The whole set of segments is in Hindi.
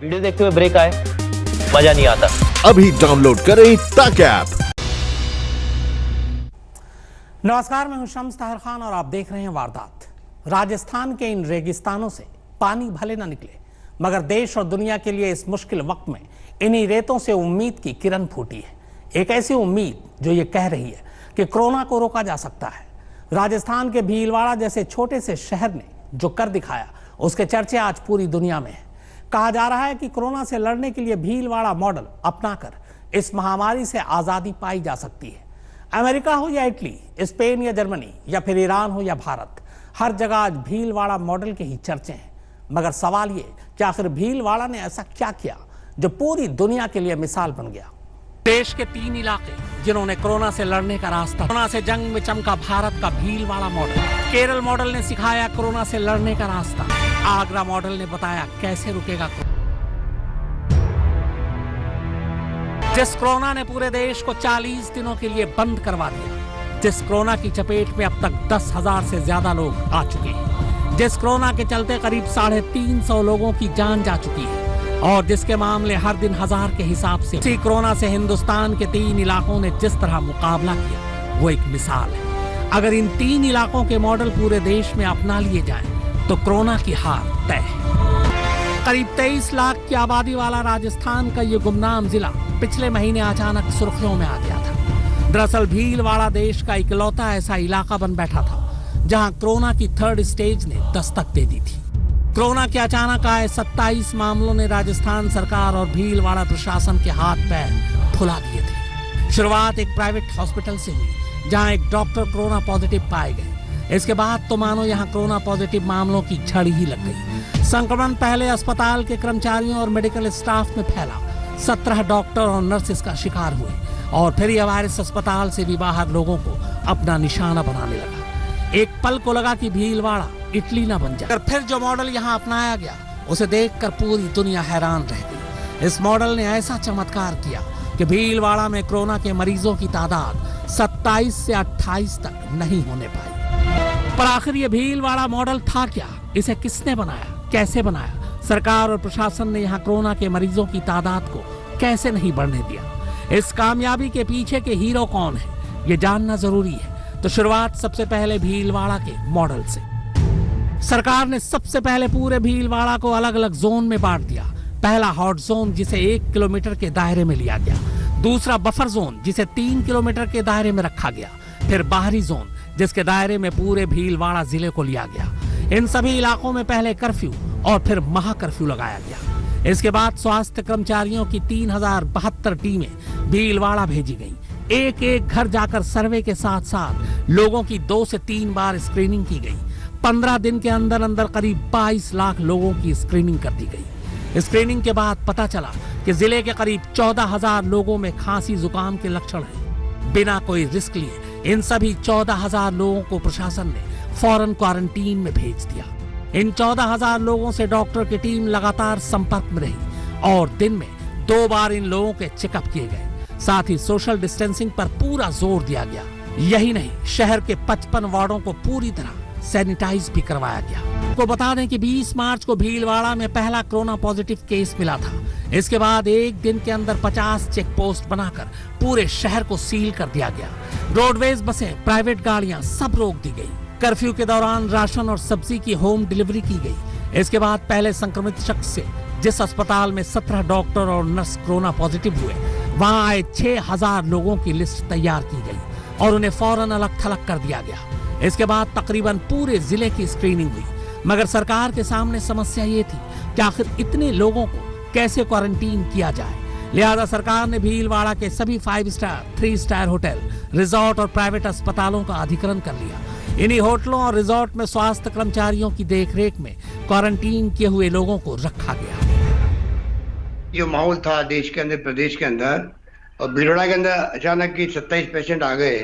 वीडियो देखते हुए ब्रेक आए, मजा नहीं आता। अभी डाउनलोड करें तक ऐप। नमस्कार, मैं हूं शम्स ताहिर खान और आप देख रहे हैं वारदात। राजस्थान के इन रेगिस्तानों से पानी भले ना निकले, मगर देश और दुनिया के लिए इस मुश्किल वक्त में इन्हीं रेतों से उम्मीद की किरण फूटी है। एक ऐसी उम्मीद जो ये कह रही है कि कोरोना को रोका जा सकता है। राजस्थान के भीलवाड़ा जैसे छोटे से शहर ने जो कर दिखाया, उसके चर्चे आज पूरी दुनिया में हैं। कहा जा रहा है कि कोरोना से लड़ने के लिए भीलवाड़ा मॉडल अपनाकर इस महामारी से आजादी पाई जा सकती है। अमेरिका हो या इटली, स्पेन या जर्मनी, या फिर ईरान हो या भारत, हर जगह आज भीलवाड़ा मॉडल के ही चर्चे हैं। मगर सवाल ये कि आखिर भीलवाड़ा ने ऐसा क्या किया जो पूरी दुनिया के लिए मिसाल बन गया। देश के 3 इलाके जिन्होंने कोरोना से लड़ने का रास्ता, कोरोना से जंग में चमका भारत का भीलवाड़ा मॉडल। केरल मॉडल ने सिखाया कोरोना से लड़ने का रास्ता। आगरा मॉडल ने बताया कैसे रुकेगा कोरोना। जिस कोरोना ने पूरे देश को 40 दिनों के लिए बंद करवा दिया, जिस कोरोना की चपेट में अब तक 10,000 से ज्यादा लोग आ चुके हैं, जिस कोरोना के चलते करीब 350 लोगों की जान जा चुकी है और जिसके मामले हर दिन 1000 के हिसाब से, इसी कोरोना से हिंदुस्तान के 3 इलाकों ने जिस तरह मुकाबला किया, वो एक मिसाल है। अगर इन 3 इलाकों के मॉडल पूरे देश में अपना लिए जाएं, तो कोरोना की हार तय है। करीब 23 लाख की आबादी वाला राजस्थान का ये गुमनाम जिला पिछले महीने अचानक सुर्खियों में आ गया था। दरअसल भीलवाड़ा देश का इकलौता ऐसा इलाका बन बैठा था जहां कोरोना की 3rd स्टेज ने दस्तक दे दी थी। कोरोना के अचानक आए 27 मामलों ने राजस्थान सरकार और भीलवाड़ा प्रशासन के हाथ पैर फुला दिए थे। शुरुआत एक प्राइवेट हॉस्पिटल से हुई जहां एक डॉक्टर कोरोना पॉजिटिव पाए गए। इसके बाद तो मानो यहां कोरोना पॉजिटिव मामलों की झड़ ही लग गई। संक्रमण पहले अस्पताल के कर्मचारियों और मेडिकल स्टाफ में फैला। 17 डॉक्टर और नर्सेस का शिकार हुए और फिर यह वायरस अस्पताल से भी बाहर लोगों को अपना निशाना बनाने लगा। एक पल को लगा कि भीलवाड़ा इटली ना बन जाए। फिर जो मॉडल यहाँ अपनाया गया, उसे देखकर पूरी दुनिया हैरान रह गई। इस मॉडल ने ऐसा चमत्कार किया कि भीलवाड़ा में कोरोना के मरीजों की तादाद 27 से 28 तक नहीं होने पाई। पर आखिर ये भीलवाड़ा मॉडल था क्या? इसे किसने बनाया, कैसे बनाया? सरकार और प्रशासन ने यहाँ कोरोना के मरीजों की तादाद को कैसे नहीं बढ़ने दिया? इस कामयाबी के पीछे के हीरो कौन है, ये जानना जरूरी है। तो शुरुआत सबसे पहले भीलवाड़ा के मॉडल से। सरकार ने सबसे पहले पूरे भीलवाड़ा को अलग अलग जोन में बांट दिया। पहला हॉट जोन, जिसे 1 किलोमीटर के दायरे में लिया गया। दूसरा बफर जोन, जिसे 3 किलोमीटर के दायरे में रखा गया। फिर बाहरी जोन, जिसके दायरे में पूरे भीलवाड़ा जिले को लिया गया। इन सभी इलाकों में पहले कर्फ्यू और फिर महा कर्फ्यू लगाया गया। इसके बाद स्वास्थ्य कर्मचारियों की 3072 टीमें भीलवाड़ा भेजी गईं। एक एक घर जाकर सर्वे के साथ साथ लोगों की 2 से 3 बार स्क्रीनिंग की गई। 15 दिन के अंदर अंदर करीब 22 लाख लोगों की स्क्रीनिंग कर दी गई। स्क्रीनिंग के बाद पता चला कि जिले के करीब 14,000 लोगों में खांसी जुकाम के लक्षण हैं। बिना कोई रिस्क लिए इन सभी 14,000 लोगों को प्रशासन ने फौरन क्वारंटीन में भेज दिया। इन 14,000 लोगों से डॉक्टर की टीम लगातार संपर्क में रही और दिन में 2 बार इन लोगों के चेकअप किए गए। साथ ही सोशल डिस्टेंसिंग पर पूरा जोर दिया गया। यही नहीं, शहर के 55 वार्डों को पूरी तरह सैनिटाइज भी करवाया गया। आपको बता दें कि 20 मार्च को भीलवाड़ा में पहला कोरोना पॉजिटिव केस मिला था। इसके बाद एक दिन के अंदर 50 चेक पोस्ट बनाकर पूरे शहर को सील कर दिया गया। रोडवेज बसें, प्राइवेट गाड़ियां सब रोक दी गई। कर्फ्यू के दौरान राशन और सब्जी की होम डिलीवरी की गई। इसके बाद पहले संक्रमित शख्स से जिस अस्पताल में 17 डॉक्टर और नर्स कोरोना पॉजिटिव हुए, वहां आए 6000 लोगों की लिस्ट तैयार की गई और उन्हें फौरन अलग थलग कर दिया गया। इसके बाद तकरीबन पूरे जिले की स्क्रीनिंग हुई। मगर सरकार के सामने समस्या ये थी कि आखिर इतने लोगों को कैसे क्वारंटीन किया जाए। लिहाजा सरकार ने भीलवाड़ा के सभी 5 स्टार, 3 स्टार होटल, रिजॉर्ट और प्राइवेट अस्पतालों का अधिग्रहण कर लिया। इन्हीं होटलों और रिजॉर्ट में स्वास्थ्य कर्मचारियों की देखरेख में क्वारंटीन किए हुए लोगों को रखा गया। जो माहौल था देश के अंदर, प्रदेश के अंदर और भीलवाड़ा के अंदर अचानक की 27 पेशेंट आ गए,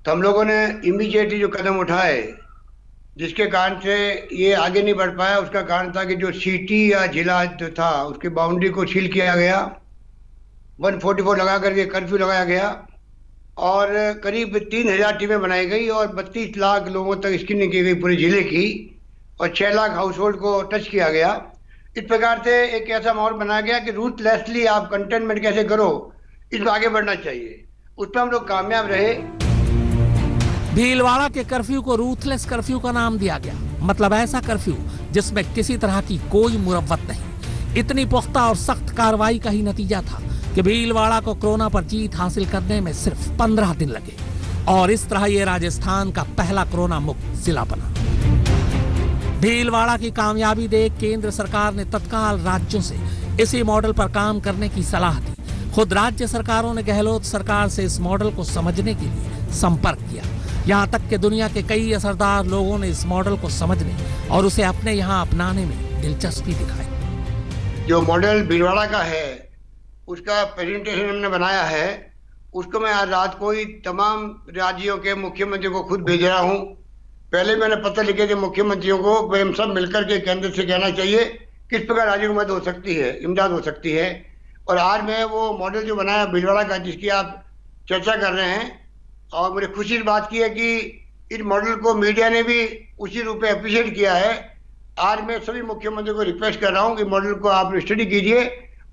तो हम लोगों ने इमीडिएटली जो कदम उठाए, जिसके कारण से ये आगे नहीं बढ़ पाया। उसका कारण था कि जो सिटी या जिला जो था उसकी बाउंड्री को सील किया गया, 144 लगा करके कर्फ्यू लगाया गया और करीब 3000 टीमें बनाई गई और 32 लाख लोगों तक स्क्रीनिंग की गई पूरे जिले की और 6 लाख हाउस होल्ड को टच किया गया। इस प्रकार से एक ऐसा माहौल बनाया गया कि रूथलेसली आप कंटेनमेंट कैसे करो, इस पर आगे बढ़ना चाहिए। उस पर हम लोग कामयाब रहे। भीलवाड़ा के कर्फ्यू को रूथलेस कर्फ्यू का नाम दिया गया। मतलब ऐसा कर्फ्यू जिसमें किसी तरह की कोई मुरव्वत नहीं। इतनी पुख्ता और सख्त कार्रवाई का ही नतीजा था कि भीलवाड़ा को कोरोना पर जीत हासिल करने में सिर्फ 15 दिन लगे और इस तरह ये राजस्थान का पहला कोरोना मुक्त जिला बना। भीलवाड़ा की कामयाबी देख केंद्र सरकार ने तत्काल राज्यों से इसी मॉडल पर काम करने की सलाह दी। खुद राज्य सरकारों ने गहलोत सरकार से इस मॉडल को समझने के लिए संपर्क किया। यहाँ तक कि दुनिया के कई असरदार लोगों ने इस मॉडल को समझने और उसे अपने यहाँ अपनाने में दिलचस्पी दिखाई। जो मॉडल भीलवाड़ा का है उसका प्रेजेंटेशन हमने बनाया है, उसको मैं आज रात को ही तमाम राज्यों के मुख्यमंत्रियों को खुद भेज रहा हूँ। पहले मैंने पत्र लिखे थे मुख्यमंत्रियों को, हम सब मिलकर के केंद्र से कहना चाहिए किस प्रकार राज्यों की मदद हो सकती है, इमदाद हो सकती है। और आज मैं वो मॉडल जो बनाया भीलवाड़ा का, जिसकी आप चर्चा कर रहे हैं, और मुझे खुशी की बात की है कि इस मॉडल को मीडिया ने भी उसी रूप में अप्रिशिएट किया है। आज मैं सभी मुख्यमंत्रियों को रिक्वेस्ट कर रहा हूँ कि मॉडल को आप स्टडी कीजिए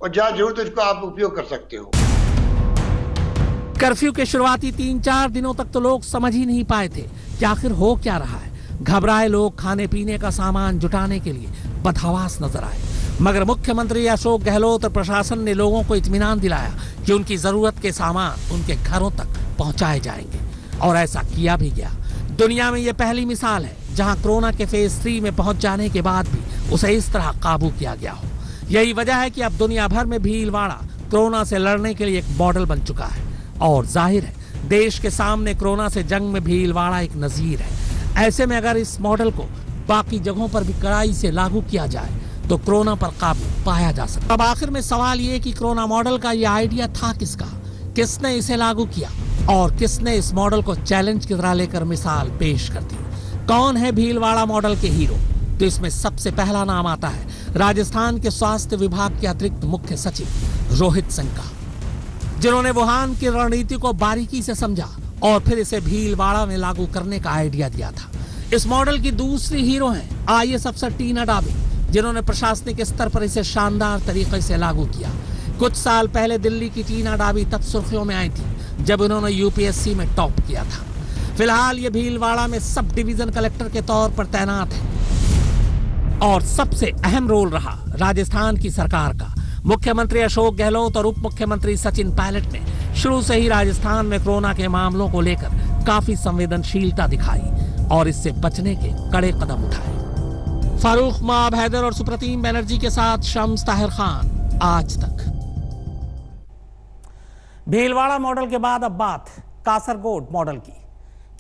और जहाँ जरूरत है इसको आप उपयोग कर सकते हो। कर्फ्यू के शुरुआती 3-4 दिनों तक तो लोग समझ ही नहीं पाए थे कि आखिर हो क्या रहा है। घबराए लोग खाने पीने का सामान जुटाने के लिए बदहवास नजर आए, मगर मुख्यमंत्री अशोक गहलोत और प्रशासन ने लोगों को इत्मीनान दिलाया कि उनकी जरूरत के सामान उनके घरों तक पहुंचाए जाएंगे और ऐसा किया भी गया। दुनिया में यह पहली मिसाल है जहां कोरोना के फेज 3 में पहुंच जाने के बाद भी उसे इस तरह काबू किया गया हो। यही वजह है कि अब दुनिया भर में भीलवाड़ा कोरोना से लड़ने के लिए एक मॉडल बन चुका है और जाहिर है देश के सामने कोरोना से जंग में भीलवाड़ा एक नजीर है। ऐसे में अगर इस मॉडल को बाकी जगहों पर भी कड़ाई से लागू किया जाए तो कोरोना पर काबू पाया जा सकता। अब आखिर में सवाल ये कि कोरोना मॉडल का ये आइडिया था किसका, किसने इसे लागू किया और किसने इस मॉडल को चैलेंज की तरह लेकर मिसाल पेश कर दी। कौन है भीलवाड़ा मॉडल के हीरो? तो इसमें सबसे पहला नाम आता है राजस्थान के स्वास्थ्य विभाग के अतिरिक्त मुख्य सचिव रोहित सिंह का, जिन्होंने वुहान की रणनीति को बारीकी से समझा और फिर इसे भीलवाड़ा में लागू करने का आइडिया दिया था। इस मॉडल की दूसरी हीरो हैं IAS अफसर टीना डाबी, जिन्होंने प्रशासनिक स्तर पर इसे शानदार तरीके से लागू किया। कुछ साल पहले दिल्ली की टीना डाबी तब सुर्खियों में आई थी जब उन्होंने UPSC में टॉप किया था। फिलहाल ये भीलवाड़ा में सब डिवीजन कलेक्टर के तौर पर तैनात है और सबसे अहम रोल रहा राजस्थान की सरकार का। मुख्यमंत्री अशोक गहलोत और उप मुख्यमंत्री सचिन पायलट ने शुरू से ही राजस्थान में कोरोना के मामलों को लेकर काफी संवेदनशीलता दिखाई और इससे बचने के कड़े कदम उठाए। फारूक माब हैदर और सुप्रतीम बनर्जी के साथ शम्स ताहिर खान, आज तक। भीलवाड़ा मॉडल के बाद अब बात कासरगोड मॉडल की।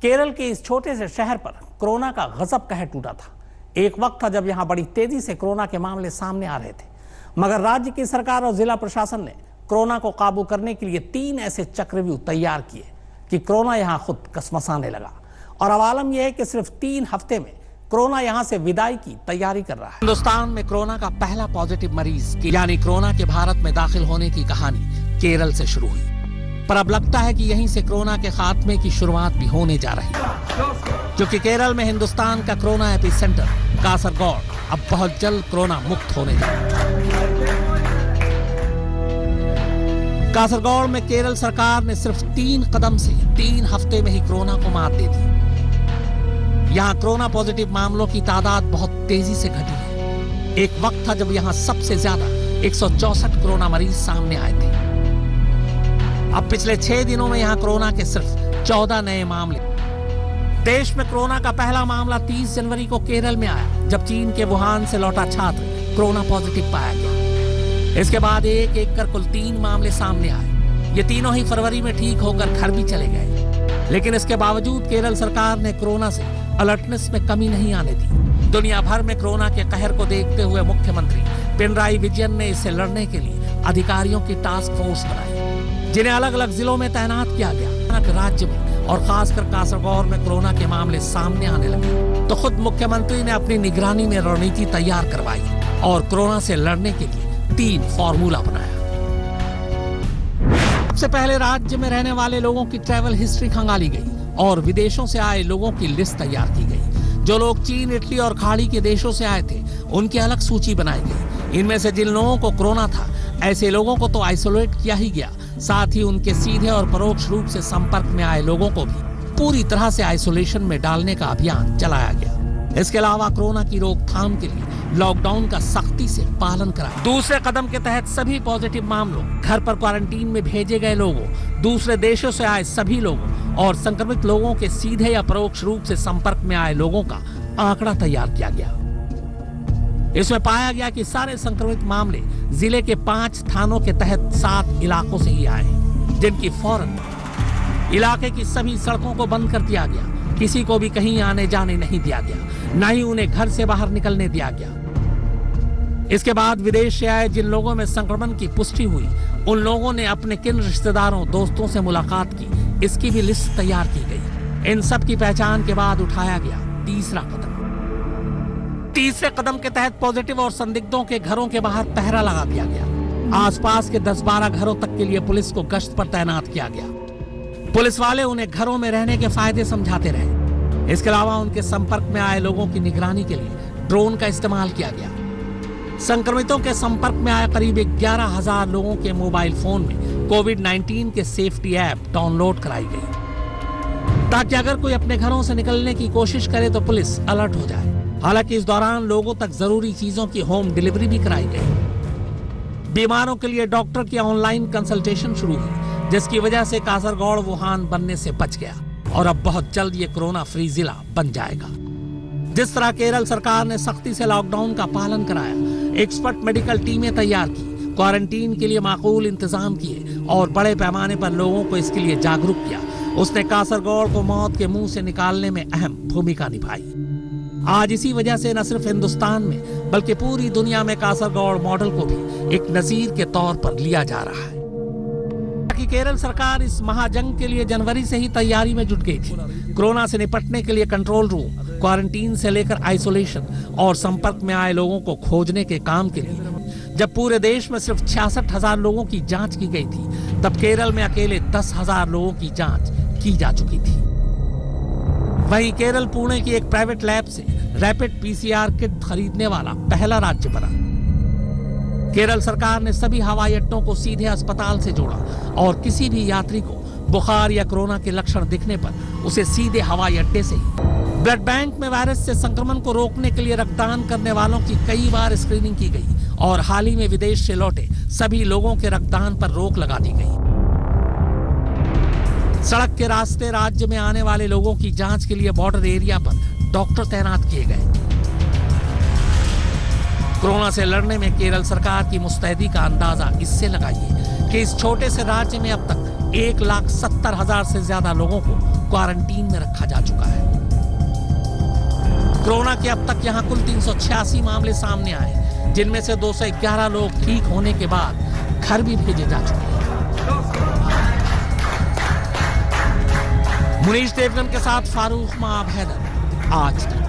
केरल के इस छोटे से शहर पर कोरोना का गजब कहर टूटा था। एक वक्त था जब यहां बड़ी तेजी से कोरोना के मामले सामने आ रहे थे, मगर राज्य की सरकार और जिला प्रशासन ने कोरोना को काबू करने के लिए 3 ऐसे चक्रव्यूह तैयार किए कि कोरोना यहां खुद कसमसाने लगा। और अब आलम यह है कि सिर्फ 3 हफ्ते में कोरोना यहां से विदाई की तैयारी कर रहा है। हिंदुस्तान में कोरोना का पहला पॉजिटिव मरीज यानी कोरोना के भारत में दाखिल होने की कहानी केरल से शुरू हुई, पर अब लगता है कि यहीं से कोरोना के खात्मे की शुरुआत भी होने जा रही है, क्योंकि केरल में हिंदुस्तान का कोरोना एपिसेंटर कासरगोड अब बहुत जल्द कोरोना मुक्त होने जा रहा है। कासरगोड में केरल सरकार ने सिर्फ 3 कदम से 3 हफ्ते में ही कोरोना को मात दे दी। यहाँ कोरोना पॉजिटिव मामलों की तादाद बहुत तेजी से घटी है। एक वक्त था जब यहाँ सबसे ज्यादा 164 कोरोना मरीज सामने आए थे। अब पिछले 6 दिनों में यहाँ कोरोना के सिर्फ 14 नए मामले। देश में कोरोना का पहला मामला 30 जनवरी को केरल में आया, जब चीन के वुहान से लौटा छात्र कोरोना पॉजिटिव पाया गया। इसके बाद एक एक कर कुल 3 मामले सामने आए। ये तीनों ही फरवरी में ठीक होकर घर भी चले गए। लेकिन इसके बावजूद केरल सरकार ने कोरोना से अलर्टनेस में कमी नहीं आने दी। दुनिया भर में कोरोना के कहर को देखते हुए मुख्यमंत्री पिनराई विजयन ने इससे लड़ने के लिए अधिकारियों की टास्क फोर्स बनाई, जिन्हें अलग अलग जिलों में तैनात किया गया। राज्य में और खासकर कासरगोड में कोरोना के मामले सामने आने लगे तो खुद मुख्यमंत्री ने अपनी निगरानी में रणनीति तैयार करवाई और कोरोना से लड़ने के लिए 3 फॉर्मूला बनाया। सबसे पहले राज्य में रहने वाले लोगों की ट्रैवल हिस्ट्री खंगाली गई और विदेशों से आए लोगों की लिस्ट तैयार की गई। जो लोग चीन, इटली और खाड़ी के देशों से आए थे उनकी अलग सूची बनाई गई। इनमें से जिन लोगों को कोरोना था, ऐसे लोगों को तो आइसोलेट किया ही गया, साथ ही उनके सीधे और परोक्ष रूप से संपर्क में आए लोगों को भी पूरी तरह से आइसोलेशन में डालने का अभियान चलाया गया। इसके अलावा कोरोना की रोकथाम के लिए लॉकडाउन का सख्ती से पालन कराया। दूसरे कदम के तहत सभी पॉजिटिव मामलों, घर पर क्वारंटीन में भेजे गए लोगों, दूसरे देशों से आए सभी लोगों और संक्रमित लोगों के सीधे या परोक्ष रूप से संपर्क में आए लोगों का आंकड़ा तैयार किया गया। इसमें पाया गया कि सारे संक्रमित मामले जिले के 5 थानों के तहत 7 इलाकों से ही आए, जिनकी फौरन इलाके की सभी सड़कों को बंद कर दिया गया। किसी को भी कहीं आने जाने नहीं दिया गया, न ही उन्हें घर से बाहर निकलने दिया गया। इसके बाद विदेश से आए जिन लोगों में संक्रमण की पुष्टि हुई, उन लोगों ने अपने किन रिश्तेदारों, दोस्तों से मुलाकात की, इसकी भी लिस्ट तैयार की गई। इन सब की पहचान के बाद उठाया गया तीसरा कदम। तीसरे कदम के तहत पॉजिटिव और संदिग्धों के घरों के बाहर पहरा लगा दिया गया। आसपास के 10-12 घरों तक के लिए पुलिस को गश्त पर तैनात किया गया। पुलिस वाले उन्हें घरों में रहने के फायदे समझाते रहे। इसके अलावा उनके संपर्क में आए लोगों की निगरानी के लिए ड्रोन का इस्तेमाल किया गया। संक्रमितों के संपर्क में आए करीब 11,000 लोगों के मोबाइल फोन में कोविड-19 के सेफ्टी ऐप डाउनलोड कराई गई, ताकि अगर कोई अपने घरों से निकलने की कोशिश करे तो पुलिस अलर्ट हो जाए। हालांकि इस दौरान लोगों तक जरूरी चीजों की होम डिलीवरी भी कराई गई। बीमारों के लिए डॉक्टर की ऑनलाइन कंसल्टेशन शुरू हुई, जिसकी वजह से कासरगोड वुहान बनने से बच गया और अब बहुत जल्द ये कोरोना फ्री जिला बन जाएगा। जिस तरह केरल सरकार ने सख्ती से लॉकडाउन का पालन कराया, एक्सपर्ट मेडिकल टीमें तैयार की, क्वारंटीन के लिए माकूल इंतजाम किए और बड़े पैमाने पर लोगों को इसके लिए जागरूक किया, उसने कासरगोड को मौत के मुंह से निकालने में अहम भूमिका निभाई। आज इसी वजह से न सिर्फ हिंदुस्तान में बल्कि पूरी दुनिया में कासरगोड मॉडल को भी एक नजीर के तौर पर लिया जा रहा है। कि केरल सरकार इस महाजंग के लिए जनवरी से ही तैयारी में जुट गई थी। कोरोना से निपटने के लिए कंट्रोल रूम, क्वारंटीन से लेकर आइसोलेशन और संपर्क में आए लोगों को खोजने के काम के लिए जब पूरे देश में सिर्फ 66,000 लोगों की जांच की गई थी, तब केरल में अकेले 10,000 लोगों की जांच की जा चुकी थी। वहीं केरल पुणे की एक प्राइवेट लैब से रैपिड पीसीआर किट खरीदने वाला पहला राज्य बना। केरल सरकार ने सभी हवाई अड्डों को सीधे अस्पताल से जोड़ा और किसी भी यात्री को बुखार या कोरोना के लक्षण दिखने पर उसे सीधे हवाई अड्डे से ही ब्लड बैंक में वायरस से संक्रमण को रोकने के लिए रक्तदान करने वालों की कई बार स्क्रीनिंग की गई और हाल ही में विदेश से लौटे सभी लोगों के रक्तदान पर रोक लगा दी गई। सड़क के रास्ते राज्य में आने वाले लोगों की जांच के लिए बॉर्डर एरिया पर डॉक्टर तैनात किए गए। कोरोना से लड़ने में केरल सरकार की मुस्तैदी का अंदाजा इससे लगाइए कि इस छोटे से राज्य में अब तक 1,70,000 से ज्यादा लोगों को क्वारंटीन में रखा जा चुका है। कोरोना के अब तक यहां कुल 386 मामले सामने आए, जिनमें से 211 लोग ठीक होने के बाद घर भी भेजे जा चुके हैं। मुनीश देवगन के साथ फारूक माब हैदर, आज तक।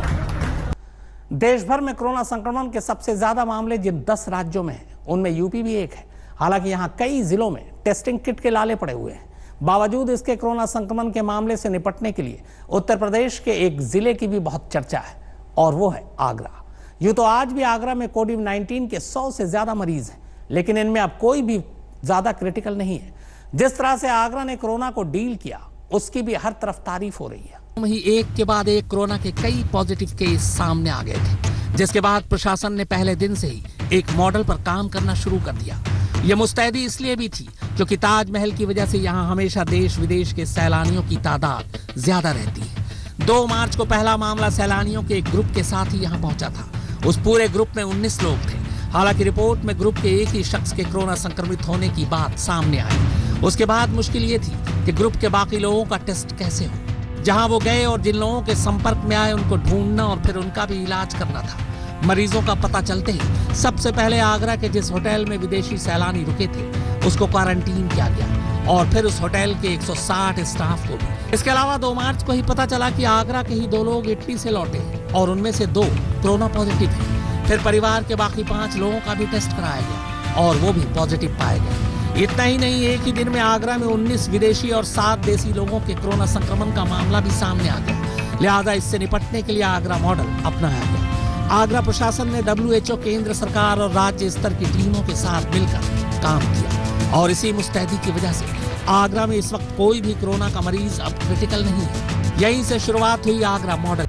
देश भर में कोरोना संक्रमण के सबसे ज्यादा मामले जिन 10 राज्यों में हैं, उनमें यूपी भी एक है। हालांकि यहां कई जिलों में टेस्टिंग किट के लाले पड़े हुए हैं। बावजूद इसके कोरोना संक्रमण के मामले से निपटने के लिए उत्तर प्रदेश के एक जिले की भी बहुत चर्चा है और वो है आगरा। यूं तो आज भी आगरा में कोविड-19 के 100 से ज्यादा मरीज हैं, लेकिन इनमें अब कोई भी ज्यादा क्रिटिकल नहीं है। जिस तरह से आगरा ने कोरोना को डील किया, उसकी भी हर तरफ तारीफ हो रही है। वहीं एक के बाद एक कोरोना के कई पॉजिटिव केस सामने आ गए थे, जिसके बाद प्रशासन ने पहले दिन से ही एक मॉडल पर काम करना शुरू कर दिया। यह मुस्तैदी इसलिए भी थी क्योंकि ताजमहल की वजह से यहाँ हमेशा देश विदेश के सैलानियों की तादाद ज्यादा रहती है। 2 मार्च को पहला मामला सैलानियों के एक ग्रुप के साथ ही यहाँ पहुंचा था। उस पूरे ग्रुप में 19 लोग थे। हालांकि रिपोर्ट में ग्रुप के एक ही शख्स के कोरोना संक्रमित होने की बात सामने आई। उसके बाद मुश्किल ये थी कि ग्रुप के बाकी लोगों का टेस्ट कैसे हो। जहां वो गए और जिन लोगों के संपर्क में आए उनको ढूंढना और फिर उनका भी इलाज करना था। मरीजों का पता चलते ही सबसे पहले आगरा के जिस होटल में विदेशी सैलानी रुके थे, उसको क्वारंटीन किया गया और फिर उस होटल के 160 स्टाफ को भी। इसके अलावा 2 मार्च को ही पता चला कि आगरा के ही 2 लोग इटली से लौटे और उनमें से 2 कोरोना पॉजिटिव हैं। फिर परिवार के बाकी 5 लोगों का भी टेस्ट कराया गया और वो भी पॉजिटिव पाए गए। इतना ही नहीं, एक ही दिन में आगरा में 19 विदेशी और 7 देसी लोगों के कोरोना संक्रमण का मामला भी सामने आ गया। लिहाजा इससे निपटने के लिए आगरा मॉडल अपनाया गया। आगरा प्रशासन ने WHO, केंद्र सरकार और राज्य स्तर की टीमों के साथ मिलकर काम किया और इसी मुस्तैदी की वजह से आगरा में इस वक्त कोई भी कोरोना का मरीज अब क्रिटिकल नहीं है। यहीं से शुरुआत हुई आगरा मॉडल।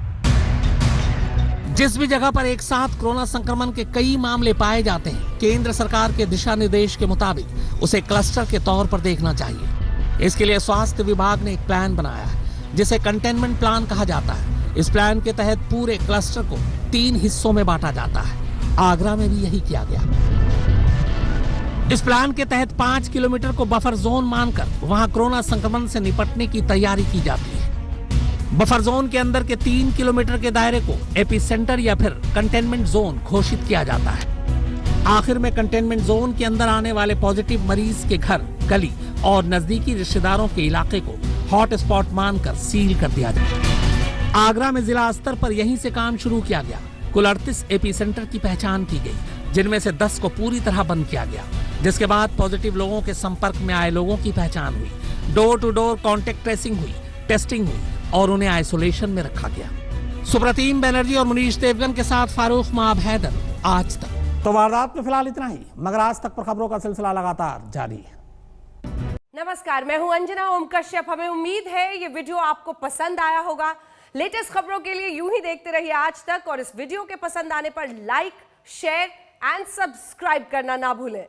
जिस भी जगह पर एक साथ कोरोना संक्रमण के कई मामले पाए जाते हैं, केंद्र सरकार के दिशा निर्देश के मुताबिक उसे क्लस्टर के तौर पर देखना चाहिए। इसके लिए स्वास्थ्य विभाग ने एक प्लान बनाया है जिसे कंटेनमेंट प्लान कहा जाता है। इस प्लान के तहत पूरे क्लस्टर को 3 हिस्सों में बांटा जाता है। आगरा में भी यही किया गया। इस प्लान के तहत 5 किलोमीटर को बफर जोन मानकर वहां कोरोना संक्रमण से निपटने की तैयारी की जाती है। बफर जोन के अंदर के 3 किलोमीटर के दायरे को एपिसेंटर या फिर कंटेनमेंट जोन घोषित किया जाता है। आखिर में कंटेनमेंट जोन के अंदर आने वाले पॉजिटिव मरीज के घर, गली और नजदीकी रिश्तेदारों के इलाके को हॉट स्पॉट मानकर सील कर दिया जाए। आगरा में जिला स्तर पर यहीं से काम शुरू किया गया। कुल 38 एपिसेंटर की पहचान की गई, जिनमें से 10 को पूरी तरह बंद किया गया, जिसके बाद पॉजिटिव लोगों के संपर्क में आए लोगों की पहचान हुई, door to door contact tracing हुई, टेस्टिंग हुई और उन्हें आइसोलेशन में रखा गया। सुप्रतीम बनर्जी और मुनीश देवगन के साथ फारूक माब हैदर, आज तक। तो वारदात में फिलहाल इतना ही, मगर आज तक पर खबरों का सिलसिला लगातार जारी है। नमस्कार, मैं हूं अंजना ओम कश्यप। हमें उम्मीद है ये वीडियो आपको पसंद आया होगा। लेटेस्ट खबरों के लिए यूं ही देखते रहिए आज तक और इस वीडियो के पसंद आने पर लाइक, शेयर एंड सब्सक्राइब करना ना भूलें।